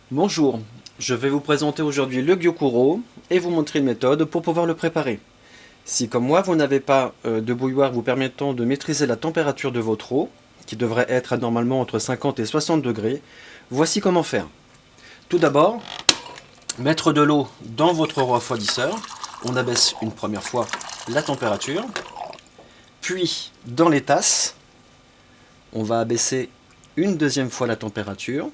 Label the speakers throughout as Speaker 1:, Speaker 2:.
Speaker 1: Bonjour, je vais vous présenter aujourd'hui le Gyokuro et vous montrer une méthode pour pouvoir le préparer. Si comme moi vous n'avez pas de bouilloire vous permettant de maîtriser la température de votre eau, qui devrait être normalement entre 50 et 60 degrés, voici comment faire. Tout d'abord, mettre de l'eau dans votre refroidisseur, on abaisse une première fois la température, puis dans les tasses, on va abaisser une deuxième fois la température,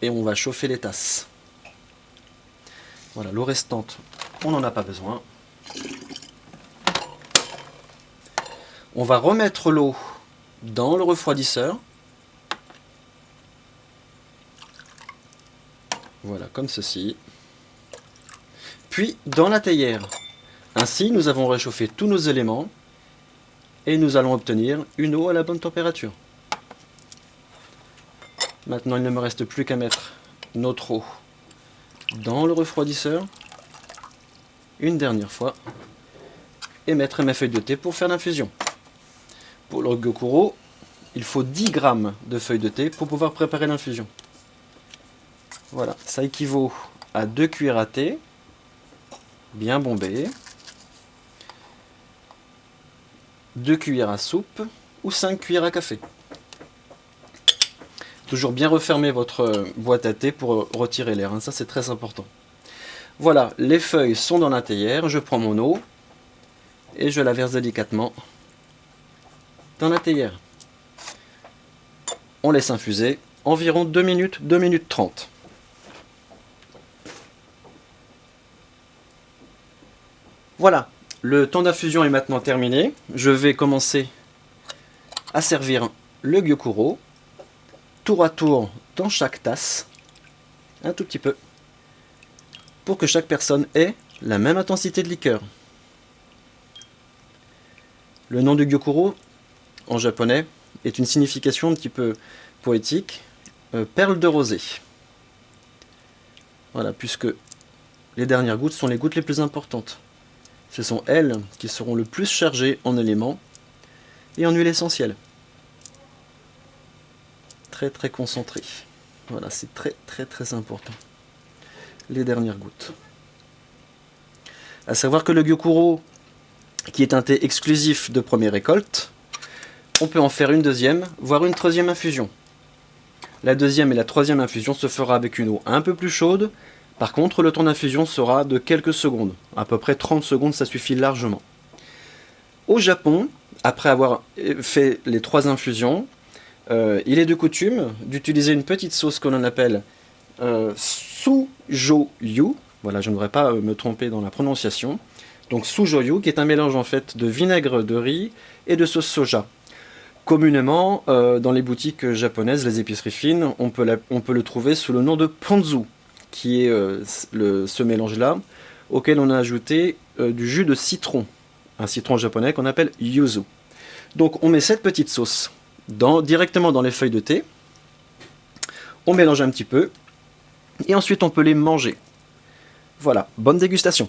Speaker 1: et on va chauffer les tasses. Voilà, l'eau restante, on n'en a pas besoin. On va remettre l'eau dans le refroidisseur. Voilà, comme ceci. Puis dans la théière. Ainsi, nous avons réchauffé tous nos éléments et nous allons obtenir une eau à la bonne température. Maintenant, il ne me reste plus qu'à mettre notre eau dans le refroidisseur une dernière fois et mettre mes feuilles de thé pour faire l'infusion. Pour le Gyokuro, il faut 10 grammes de feuilles de thé pour pouvoir préparer l'infusion. Voilà, ça équivaut à 2 cuillères à thé, bien bombées, 2 cuillères à soupe ou 5 cuillères à café. Toujours bien refermer votre boîte à thé pour retirer l'air, hein, ça c'est très important. Voilà, les feuilles sont dans la théière, je prends mon eau et je la verse délicatement dans la théière. On laisse infuser environ 2 minutes, 2 minutes 30. Voilà, le temps d'infusion est maintenant terminé. Je vais commencer à servir le Gyokuro, tour à tour dans chaque tasse, un tout petit peu, pour que chaque personne ait la même intensité de liqueur. Le nom du Gyokuro, en japonais, est une signification un petit peu poétique, perle de rosée. Voilà, puisque les dernières gouttes sont les gouttes les plus importantes. Ce sont elles qui seront le plus chargées en éléments et en huile essentielle. Très concentré. Voilà, c'est très important. Les dernières gouttes. À savoir que le Gyokuro, qui est un thé exclusif de première récolte, on peut en faire une deuxième, voire une troisième infusion. La deuxième et la troisième infusion se fera avec une eau un peu plus chaude. Par contre, le temps d'infusion sera de quelques secondes. À peu près 30 secondes, ça suffit largement. Au Japon, après avoir fait les 3 infusions, il est de coutume d'utiliser une petite sauce que l'on appelle sujoyu. Voilà, je ne devrais pas me tromper dans la prononciation. Donc sujoyu, qui est un mélange en fait de vinaigre de riz et de sauce soja. Communément, dans les boutiques japonaises, les épiceries fines, on peut le trouver sous le nom de ponzu, qui est ce mélange-là, auquel on a ajouté du jus de citron, un citron japonais qu'on appelle yuzu. Donc on met cette petite sauce directement dans les feuilles de thé, on mélange un petit peu, et ensuite on peut les manger. Voilà, bonne dégustation.